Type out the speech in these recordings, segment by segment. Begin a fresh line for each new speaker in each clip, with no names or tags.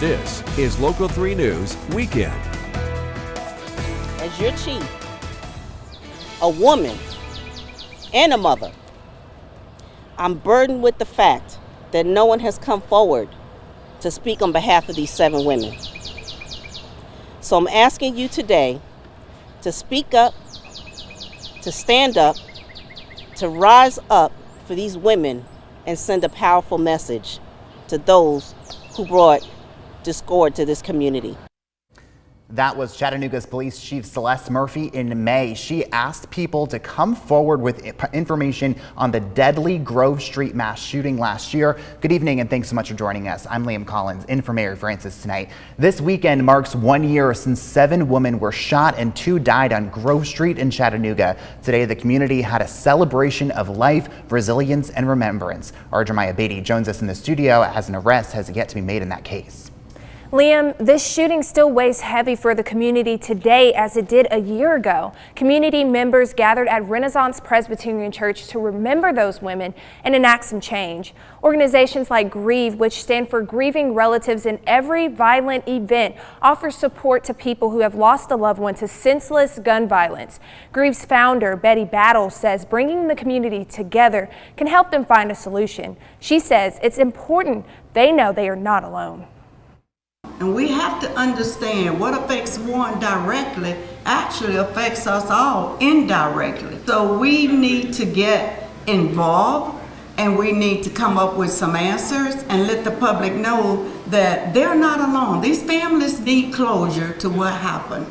This is Local 3 News Weekend.
As your chief, a woman, and a mother, I'm burdened with the fact that no one has come forward to speak on behalf of these 7 women. So I'm asking you today to speak up, to stand up, to rise up for these women and send a powerful message to those who brought discord to this community.
That was Chattanooga's Police Chief Celeste Murphy in May. She asked people to come forward with information on the deadly Grove Street mass shooting last year. Good evening and thanks so much for joining us. I'm Liam Collins in for Mayor Francis tonight. This weekend marks 1 year since 7 women were shot and 2 died on Grove Street in Chattanooga. Today the community had a celebration of life, resilience, and remembrance. Our Jeremiah Beatty joins us in the studio as an arrest has yet to be made in that case.
Liam, this shooting still weighs heavy for the community today as it did a year ago. Community members gathered at Renaissance Presbyterian Church to remember those women and enact some change. Organizations like Grieve, which stand for Grieving Relatives in Every Violent Event, offer support to people who have lost a loved one to senseless gun violence. Grieve's founder, Betty Battle, says bringing the community together can help them find a solution. She says it's important they know they are not alone.
And we have to understand what affects one directly actually affects us all indirectly. So we need to get involved and we need to come up with some answers and let the public know that they're not alone. These families need closure to what happened.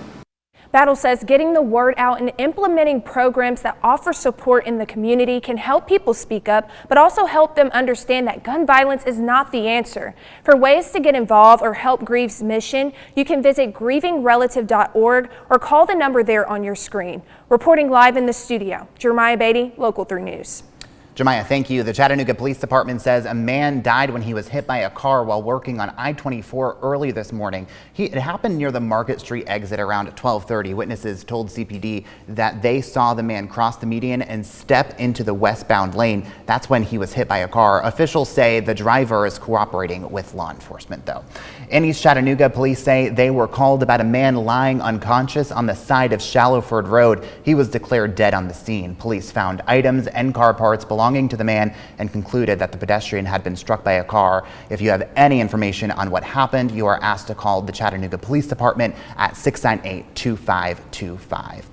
Battle says getting the word out and implementing programs that offer support in the community can help people speak up, but also help them understand that gun violence is not the answer. For ways to get involved or help Grieve's mission, you can visit grievingrelative.org or call the number there on your screen. Reporting live in the studio, Jeremiah Beatty, Local 3 News.
Jeremiah, thank you. The Chattanooga Police Department says a man died when he was hit by a car while working on I-24 early this morning. It happened near the Market Street exit around 12:30. Witnesses told CPD that they saw the man cross the median and step into the westbound lane. That's when he was hit by a car. Officials say the driver is cooperating with law enforcement, though. In East Chattanooga, police say they were called about a man lying unconscious on the side of Shallowford Road. He was declared dead on the scene. Police found items and car parts belonging to the man and concluded that the pedestrian had been struck by a car. If you have any information on what happened, you are asked to call the Chattanooga Police Department at 698-2525.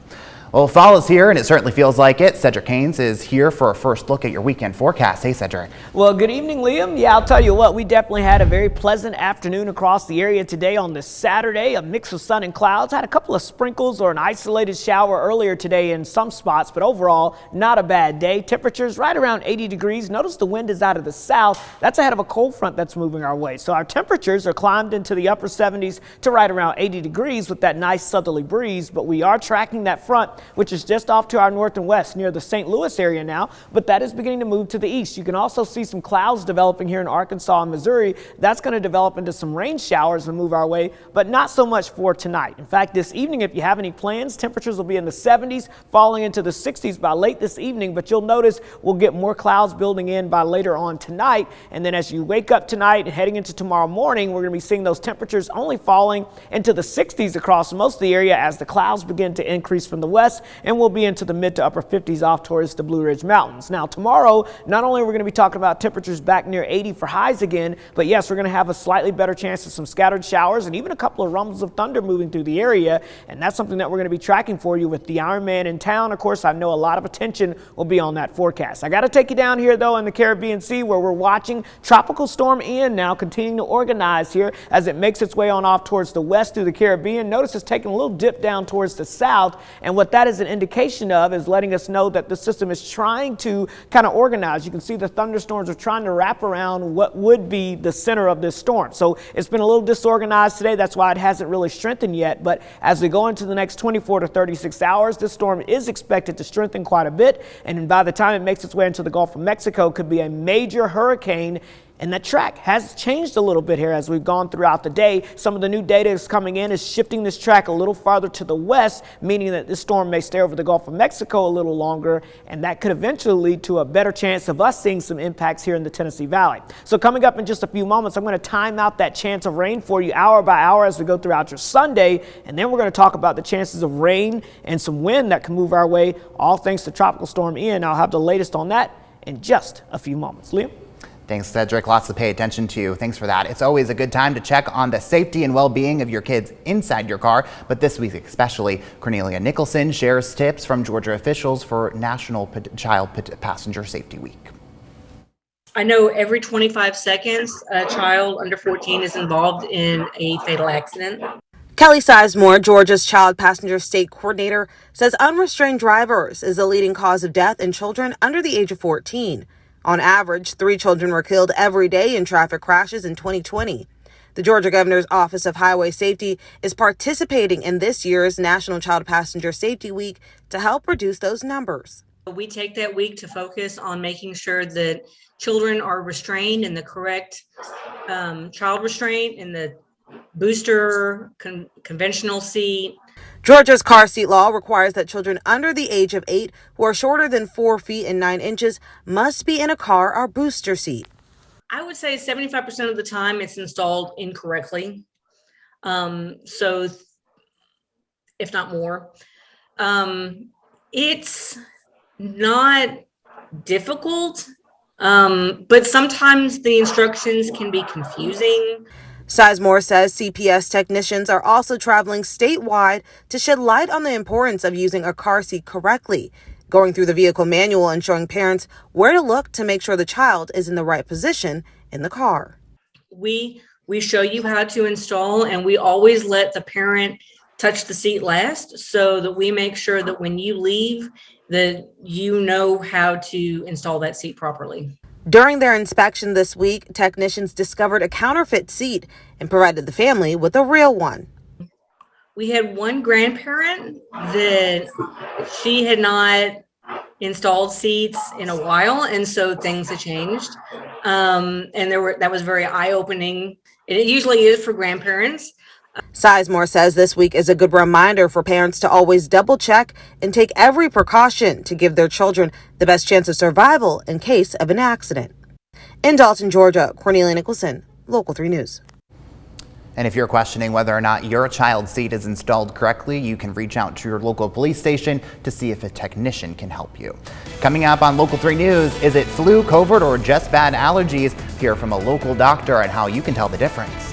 Well, fall is here, and it certainly feels like it. Cedric Haynes is here for a first look at your weekend forecast. Hey, Cedric.
Well, good evening, Liam. Yeah, I'll tell you what, we definitely had a very pleasant afternoon across the area today on this Saturday. A mix of sun and clouds. Had a couple of sprinkles or an isolated shower earlier today in some spots, but overall, not a bad day. Temperatures right around 80 degrees. Notice the wind is out of the south. That's ahead of a cold front that's moving our way. So our temperatures are climbed into the upper 70s to right around 80 degrees with that nice southerly breeze, but we are tracking that front, which is just off to our north and west near the St. Louis area now, but that is beginning to move to the east. You can also see some clouds developing here in Arkansas and Missouri. That's going to develop into some rain showers and move our way, but not so much for tonight. In fact, this evening, if you have any plans, temperatures will be in the 70s, falling into the 60s by late this evening, but you'll notice we'll get more clouds building in by later on tonight. And then as you wake up tonight and heading into tomorrow morning, we're going to be seeing those temperatures only falling into the 60s across most of the area as the clouds begin to increase from the west, and we'll be into the mid to upper 50s off towards the Blue Ridge Mountains. Now tomorrow, not only are we going to be talking about temperatures back near 80 for highs again, but yes, we're going to have a slightly better chance of some scattered showers and even a couple of rumbles of thunder moving through the area. And that's something that we're going to be tracking for you with the Iron Man in town. Of course, I know a lot of attention will be on that forecast. I got to take you down here though in the Caribbean Sea where we're watching Tropical Storm Ian now continuing to organize here as it makes its way on off towards the west through the Caribbean. Notice it's taking a little dip down towards the south, and what that is an indication of is letting us know that the system is trying to kind of organize. You can see the thunderstorms are trying to wrap around what would be the center of this storm. So it's been a little disorganized today. That's why it hasn't really strengthened yet. But as we go into the next 24 to 36 hours, this storm is expected to strengthen quite a bit. And by the time it makes its way into the Gulf of Mexico, could be a major hurricane And that track has changed a little bit here as we've gone throughout the day. Some of the new data is coming in is shifting this track a little farther to the west, meaning that this storm may stay over the Gulf of Mexico a little longer, and that could eventually lead to a better chance of us seeing some impacts here in the Tennessee Valley. So coming up in just a few moments, I'm going to time out that chance of rain for you hour by hour as we go throughout your Sunday, and then we're going to talk about the chances of rain and some wind that can move our way, all thanks to Tropical Storm Ian. I'll have the latest on that in just a few moments. Liam?
Thanks, Cedric. Lots to pay attention to. Thanks for that. It's always a good time to check on the safety and well-being of your kids inside your car, but this week especially, Cornelia Nicholson shares tips from Georgia officials for National Child Passenger Safety Week.
I know every 25 seconds, a child under 14 is involved in a fatal accident.
Kelly Sizemore, Georgia's Child Passenger State Coordinator, says unrestrained drivers is the leading cause of death in children under the age of 14. On average, 3 children were killed every day in traffic crashes in 2020. The Georgia Governor's Office of Highway Safety is participating in this year's National Child Passenger Safety Week to help reduce those numbers.
We take that week to focus on making sure that children are restrained in the correct child restraint, in the booster, conventional seat.
Georgia's car seat law requires that children under the age of 8 who are shorter than 4 feet and 9 inches must be in a car or booster seat.
I would say 75% of the time it's installed incorrectly. So if not more, it's not difficult, but sometimes the instructions can be confusing.
Sizemore says CPS technicians are also traveling statewide to shed light on the importance of using a car seat correctly, going through the vehicle manual and showing parents where to look to make sure the child is in the right position in the car.
We show you how to install, and we always let the parent touch the seat last so that we make sure that when you leave that you know how to install that seat properly.
During their inspection this week, technicians discovered a counterfeit seat and provided the family with a real one.
We had one grandparent that she had not installed seats in a while, and so things had changed. And that was very eye-opening. It usually is for grandparents.
Sizemore says this week is a good reminder for parents to always double check and take every precaution to give their children the best chance of survival in case of an accident. In Dalton, Georgia, Cornelia Nicholson, Local 3 News.
And if you're questioning whether or not your child's seat is installed correctly, you can reach out to your local police station to see if a technician can help you. Coming up on Local 3 News, is it flu, COVID, or just bad allergies? Hear from a local doctor and how you can tell the difference.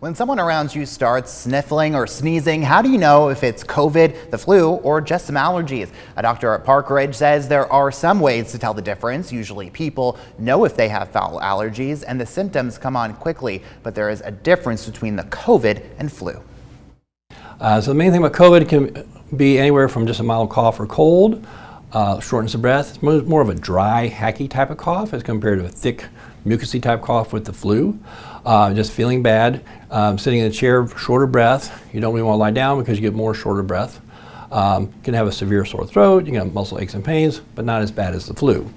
When someone around you starts sniffling or sneezing, how do you know if it's COVID, the flu, or just some allergies? A doctor at Park Ridge says there are some ways to tell the difference. Usually people know if they have foul allergies and the symptoms come on quickly, but there is a difference between the COVID and flu.
So the main thing about COVID can be anywhere from just a mild cough or cold, shortness of breath. It's more of a dry, hacky type of cough as compared to a thick, mucousy type cough with the flu. Just feeling bad, sitting in a chair, shorter breath. You don't really want to lie down because you get more shorter breath. You can have a severe sore throat, you can have muscle aches and pains, but not as bad as the flu.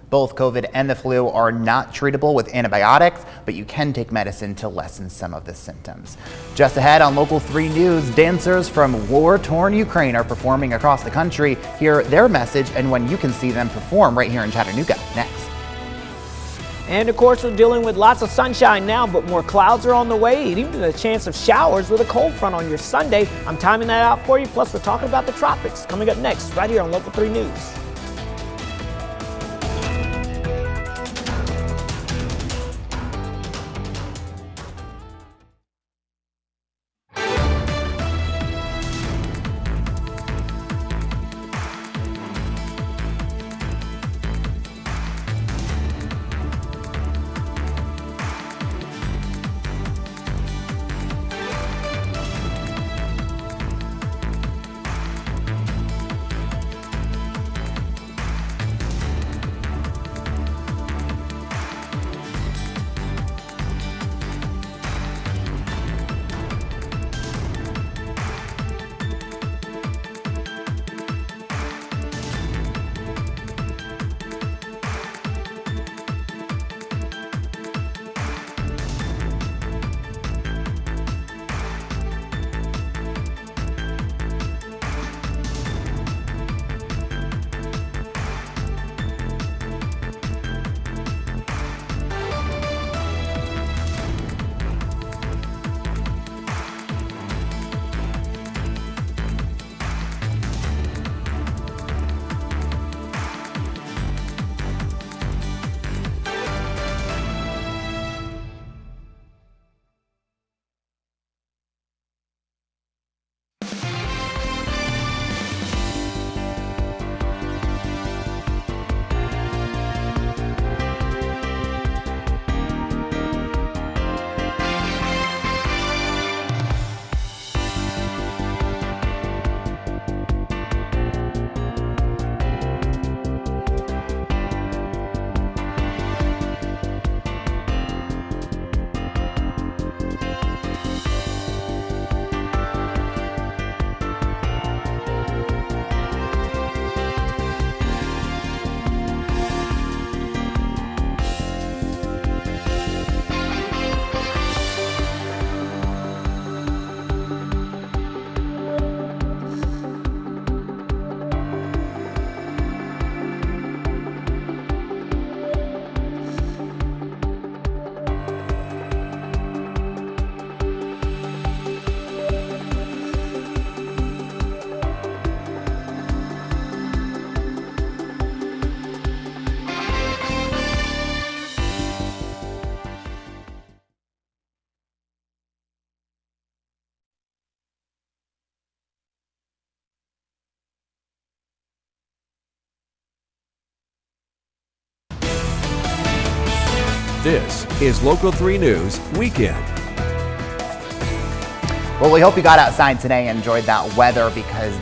Both COVID and the flu are not treatable with antibiotics, but you can take medicine to lessen some of the symptoms. Just ahead on Local 3 News, dancers from war-torn Ukraine are performing across the country. Hear their message and when you can see them perform right here in Chattanooga next.
And of course, we're dealing with lots of sunshine now, but more clouds are on the way, and even a chance of showers with a cold front on your Sunday. I'm timing that out for you. Plus, we're talking about the tropics coming up next, right here on Local 3 News.
This is Local 3 News Weekend.
Well, we hope you got outside today and enjoyed that weather because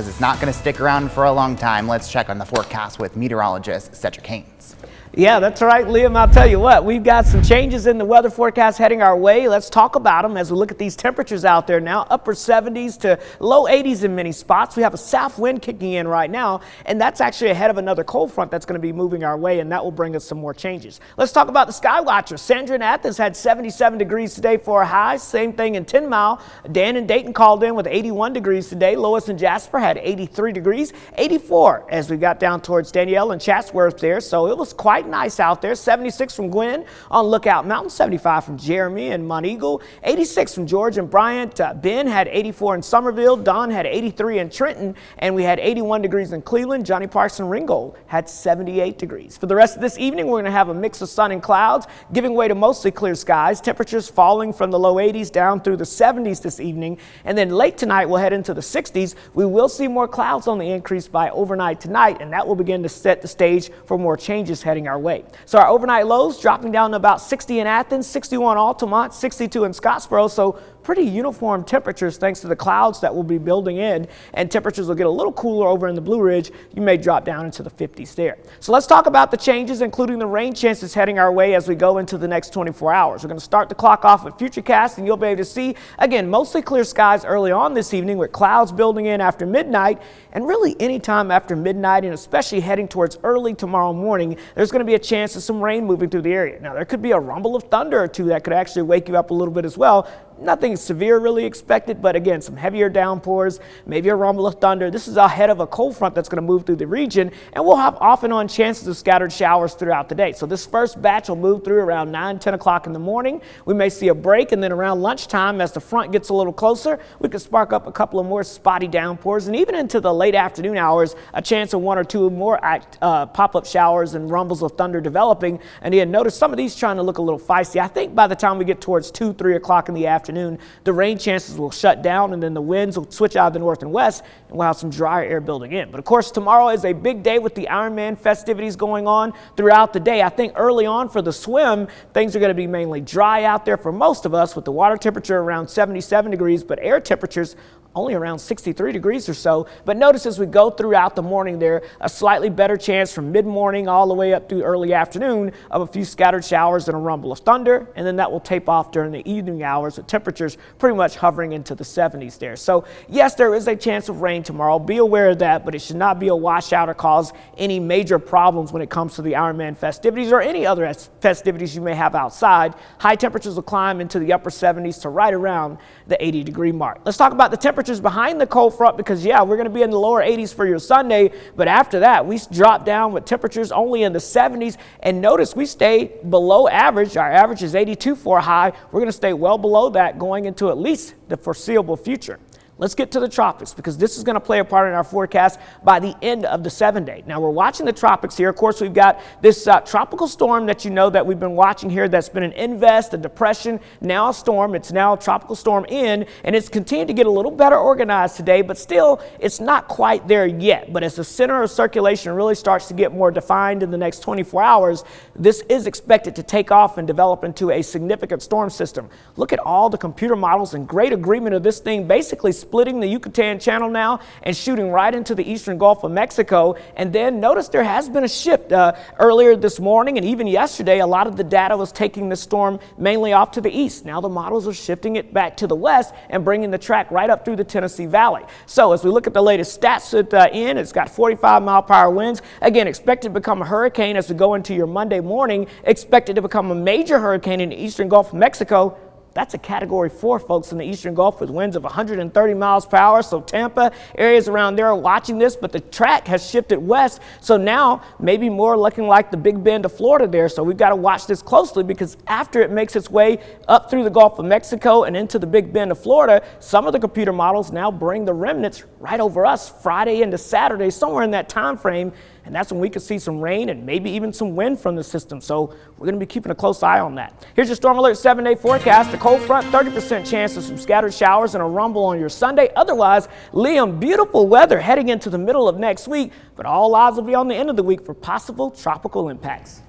it's not going to stick around for a long time. Let's check on the forecast with meteorologist Cedric Haynes.
Yeah, that's right, Liam. I'll tell you what, we've got some changes in the weather forecast heading our way. Let's talk about them as we look at these temperatures out there now. Upper 70s to low 80s in many spots. We have a south wind kicking in right now, and that's actually ahead of another cold front that's going to be moving our way, and that will bring us some more changes. Let's talk about the sky watcher. Sandra in Athens had 77 degrees today for a high. Same thing in 10 Mile. Dan in Dayton called in with 81 degrees today. Lois and Jasper had 83 degrees, 84 as we got down towards Danielle and Chatsworth there. So it was quite quite nice out there. 76 from Gwen on Lookout Mountain, 75 from Jeremy and Monteagle, 86 from George and Bryant. Ben had 84 in Somerville. Don had 83 in Trenton, and we had 81 degrees in Cleveland. Johnny Parks and Ringgold had 78 degrees. For the rest of this evening, we're going to have a mix of sun and clouds, giving way to mostly clear skies. Temperatures falling from the low 80s down through the 70s this evening, and then late tonight we'll head into the 60s. We will see more clouds on the increase by overnight tonight, and that will begin to set the stage for more changes heading our way. So our overnight lows dropping down to about 60 in Athens, 61 Altamont, 62 in Scottsboro. So pretty uniform temperatures thanks to the clouds that will be building in, and temperatures will get a little cooler over in the Blue Ridge. You may drop down into the 50s there. So let's talk about the changes, including the rain chances heading our way as we go into the next 24 hours. We're going to start the clock off with Futurecast, and you'll be able to see, again, mostly clear skies early on this evening with clouds building in after midnight, and really any time after midnight, and especially heading towards early tomorrow morning, there's going to be a chance of some rain moving through the area. Now, there could be a rumble of thunder or two that could actually wake you up a little bit as well. Nothing severe really expected, but again, some heavier downpours, maybe a rumble of thunder. This is ahead of a cold front that's going to move through the region, and we'll have off and on chances of scattered showers throughout the day. So this first batch will move through around 9, 10 o'clock in the morning. We may see a break, and then around lunchtime, as the front gets a little closer, we could spark up a couple of more spotty downpours, and even into the late afternoon hours, a chance of 1 or 2 more pop-up showers and rumbles of thunder developing. And again, notice some of these trying to look a little feisty. I think by the time we get towards 2, 3 o'clock in the afternoon, the rain chances will shut down, and then the winds will switch out of the north and west, and we'll have some drier air building in. But of course, tomorrow is a big day with the Ironman festivities going on throughout the day. I think early on for the swim, things are going to be mainly dry out there for most of us, with the water temperature around 77 degrees, but air temperatures only around 63 degrees or so. But notice as we go throughout the morning there, a slightly better chance from mid-morning all the way up through early afternoon of a few scattered showers and a rumble of thunder, and then that will tape off during the evening hours with temperatures pretty much hovering into the 70s there. So yes, there is a chance of rain tomorrow. Be aware of that, but it should not be a washout or cause any major problems when it comes to the Ironman festivities or any other festivities you may have outside. High temperatures will climb into the upper 70s to right around the 80-degree mark. Let's talk about the temperatures behind the cold front, because yeah, we're going to be in the lower 80s for your Sunday, but after that we drop down with temperatures only in the 70s, and notice we stay below average. Our average is 82 for a high. We're going to stay well below that going into at least the foreseeable future. Let's get to the tropics, because this is going to play a part in our forecast by the end of the 7-day. Now we're watching the tropics here. Of course, we've got this tropical storm that you know that we've been watching here that's been an invest, a depression, now a storm. It's now a tropical storm in, and it's continued to get a little better organized today, but still it's not quite there yet. But as the center of circulation really starts to get more defined in the next 24 hours, this is expected to take off and develop into a significant storm system. Look at all the computer models in great agreement of this thing basically splitting the Yucatan Channel now and shooting right into the eastern Gulf of Mexico. And then notice there has been a shift earlier this morning and even yesterday. A lot of the data was taking this storm mainly off to the east. Now the models are shifting it back to the west and bringing the track right up through the Tennessee Valley. So as we look at the latest stats it's got 45-mile-per-hour winds. Again, expected to become a hurricane as we go into your Monday morning. Expected to become a major hurricane in the eastern Gulf of Mexico. That's a Category 4, folks, in the eastern Gulf with winds of 130 miles per hour. So Tampa, areas around there are watching this, but the track has shifted west. So now maybe more looking like the Big Bend of Florida there. So we've got to watch this closely, because after it makes its way up through the Gulf of Mexico and into the Big Bend of Florida, some of the computer models now bring the remnants right over us Friday into Saturday, somewhere in that time frame. And that's when we could see some rain and maybe even some wind from the system. So we're going to be keeping a close eye on that. Here's your Storm Alert 7-day forecast. The cold front, 30% chance of some scattered showers and a rumble on your Sunday. Otherwise, Liam, beautiful weather heading into the middle of next week. But all eyes will be on the end of the week for possible tropical impacts.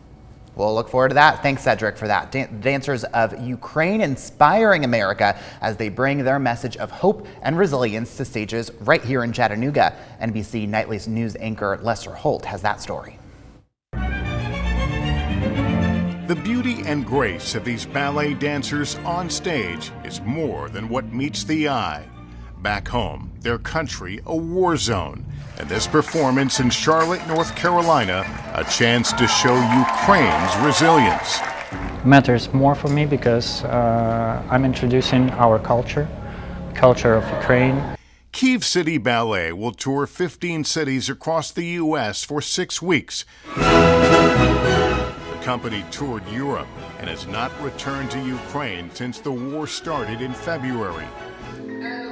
We'll look forward to that. Thanks, Cedric, for that. Dancers of Ukraine inspiring America as they bring their message of hope and resilience to stages right here in Chattanooga. NBC Nightly's news anchor Lester Holt has that story.
The beauty and grace of these ballet dancers on stage is more than what meets the eye. Back home, their country a war zone, and this performance in Charlotte, North Carolina, a chance to show Ukraine's resilience.
It matters more for me because I'm introducing our culture of Ukraine.
Kyiv City Ballet will tour 15 cities across the U.S. for 6 weeks. company toured Europe and has not returned to Ukraine since the war started in February.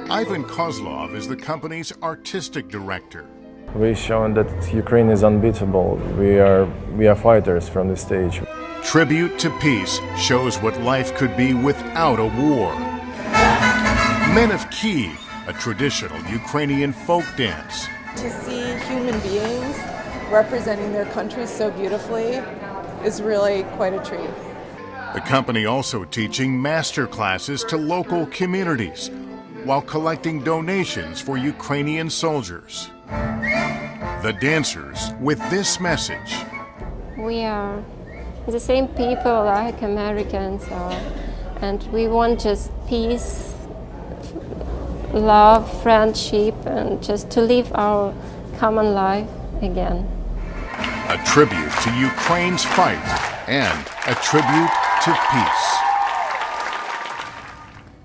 Ivan Kozlov is the company's artistic director.
We've shown that Ukraine is unbeatable. We are fighters from the stage.
Tribute to Peace shows what life could be without a war. Men of Kiev, a traditional Ukrainian folk dance.
To see human beings representing their country so beautifully is really quite a treat.
The company also teaching master classes to local communities while collecting donations for Ukrainian soldiers. The dancers with this message.
We are the same people like Americans are, and we want just peace, love, friendship, and just to live our common life again.
A tribute to Ukraine's fight and a tribute to peace.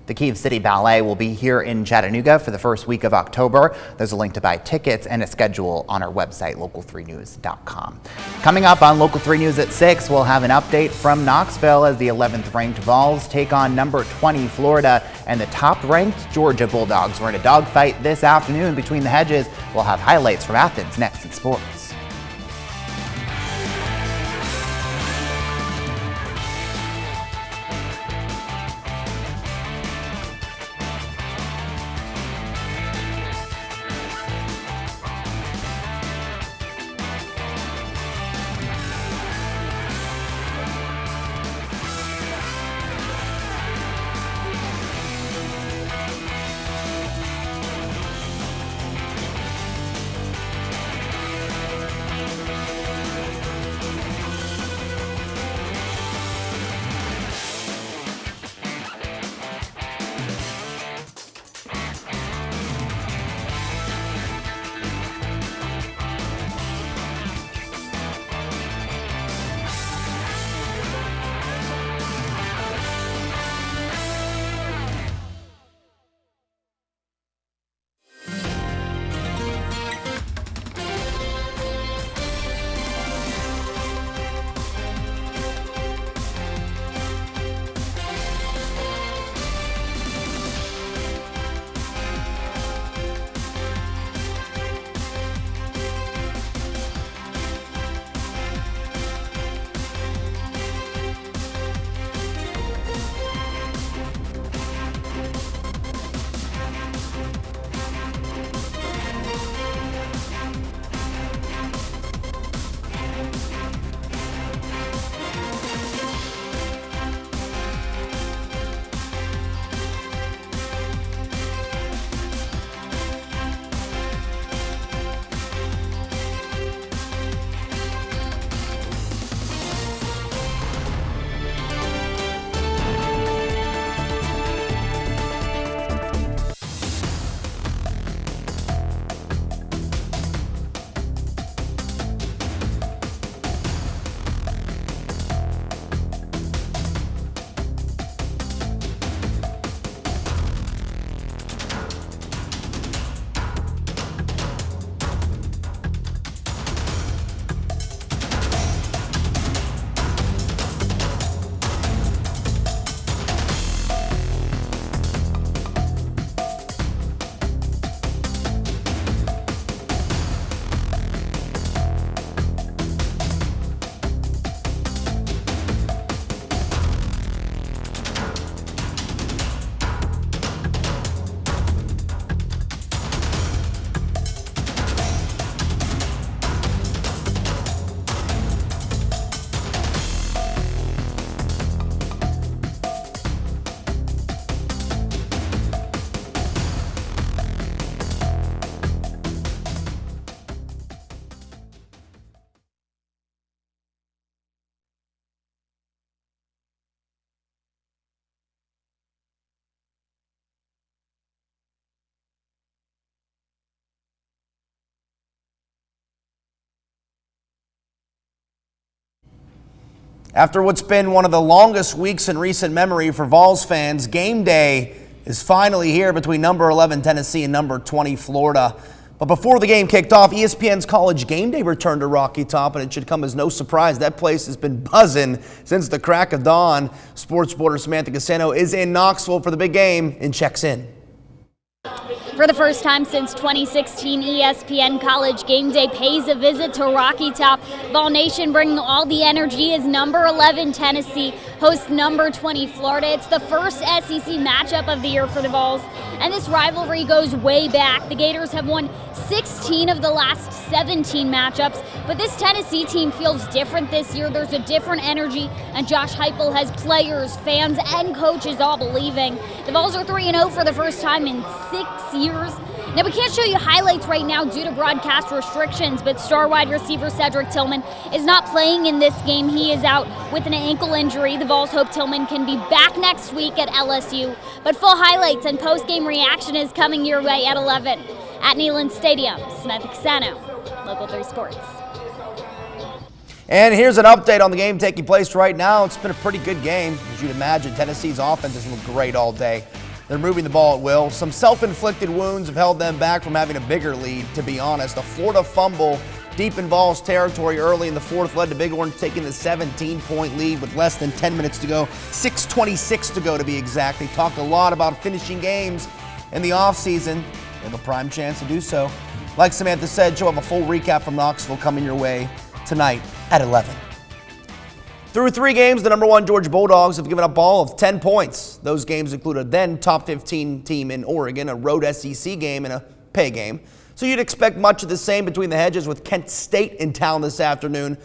The Kyiv City Ballet will be here in Chattanooga for the first week of October. There's a link to buy tickets and a schedule on our website, local3news.com. Coming up on Local 3 News at 6, we'll have an update from Knoxville as the 11th ranked Vols take on number 20 Florida and the top ranked Georgia Bulldogs. We're in a dogfight this afternoon between the hedges. We'll have highlights from Athens next in sports.
After what's been one of the longest weeks in recent memory for Vols fans, game day is finally here between number 11 Tennessee and number 20 Florida. But before the game kicked off, ESPN's College Game Day returned to Rocky Top, and it should come as no surprise that place has been buzzing since the crack of dawn. Sports reporter Samantha Casano is in Knoxville for the big game and checks in.
For the first time since 2016, ESPN College Game Day pays a visit to Rocky Top. Vol Nation bringing all the energy as number 11 Tennessee hosts number 20 Florida. It's the first SEC matchup of the year for the Vols, and this rivalry goes way back. The Gators have won 16 of the last 17 matchups, but this Tennessee team feels different this year. There's a different energy, and Josh Heupel has players, fans, and coaches all believing. The Vols are 3-0 for the first time in 6 years. Now, we can't show you highlights right now due to broadcast restrictions, but star wide receiver Cedric Tillman is not playing in this game. He is out with an ankle injury. The Vols hope Tillman can be back next week at LSU, but full highlights and post-game reaction is coming your way at 11. At Neyland Stadium, Samantha Casano, Local 3 Sports.
And here's an update on the game taking place right now. It's been a pretty good game. As you'd imagine, Tennessee's offense has looked great all day. They're moving the ball at will. Some self-inflicted wounds have held them back from having a bigger lead, to be honest. A Florida fumble deep in Vols territory early in the fourth led to Big Orange taking the 17-point lead with less than 10 minutes to go. 6:26 to go to be exact. They talked a lot about finishing games in the offseason. They have a prime chance to do so. Like Samantha said, she'll have a full recap from Knoxville coming your way tonight at 11. Through 3 games, the number 1 Georgia Bulldogs have given up all of 10 points. Those games include a then top 15 team in Oregon, a road SEC game, and a pay game. So you'd expect much of the same between the hedges with Kent State in town this afternoon.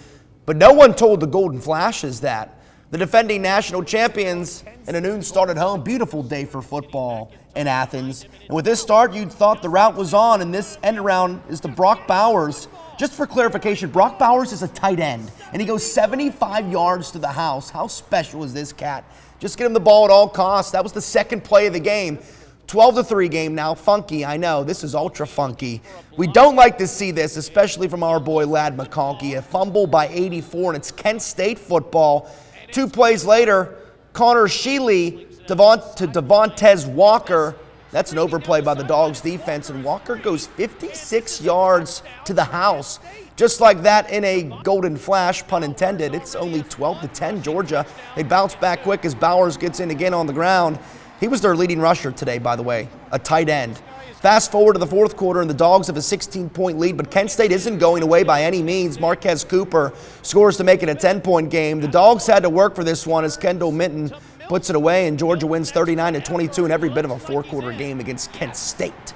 But no one told the Golden Flashes that. The defending national champions in a noon start at home. Beautiful day for football in Athens. And with this start, you'd thought the route was on, and this end around is to Brock Bowers. Just for clarification, Brock Bowers is a tight end, and he goes 75 yards to the house. How special is this cat? Just get him the ball at all costs. That was the second play of the game. 12-3 game now. Funky, I know. This is ultra funky. We don't like to see this, especially from our boy Lad McConkey. A fumble by 84, and it's Kent State football. 2 plays later, Connor Sheely to Devontae Walker. That's an overplay by the Dogs defense, and Walker goes 56 yards to the house. Just like that in a golden flash, pun intended. It's only 12-10 Georgia. They bounce back quick as Bowers gets in again on the ground. He was their leading rusher today, by the way, a tight end. Fast forward to the fourth quarter, and the Dogs have a 16-point lead, but Kent State isn't going away by any means. Marquez Cooper scores to make it a 10-point game. The Dogs had to work for this one as Kendall Minton puts it away, and Georgia wins 39-22 in every bit of a 4-quarter game against Kent State.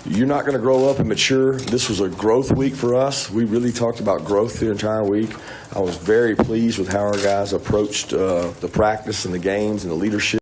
You're not going to grow up and mature. This was a growth week for us. We really talked about growth the entire week. I was very pleased with how our guys approached the practice and the games and the leadership.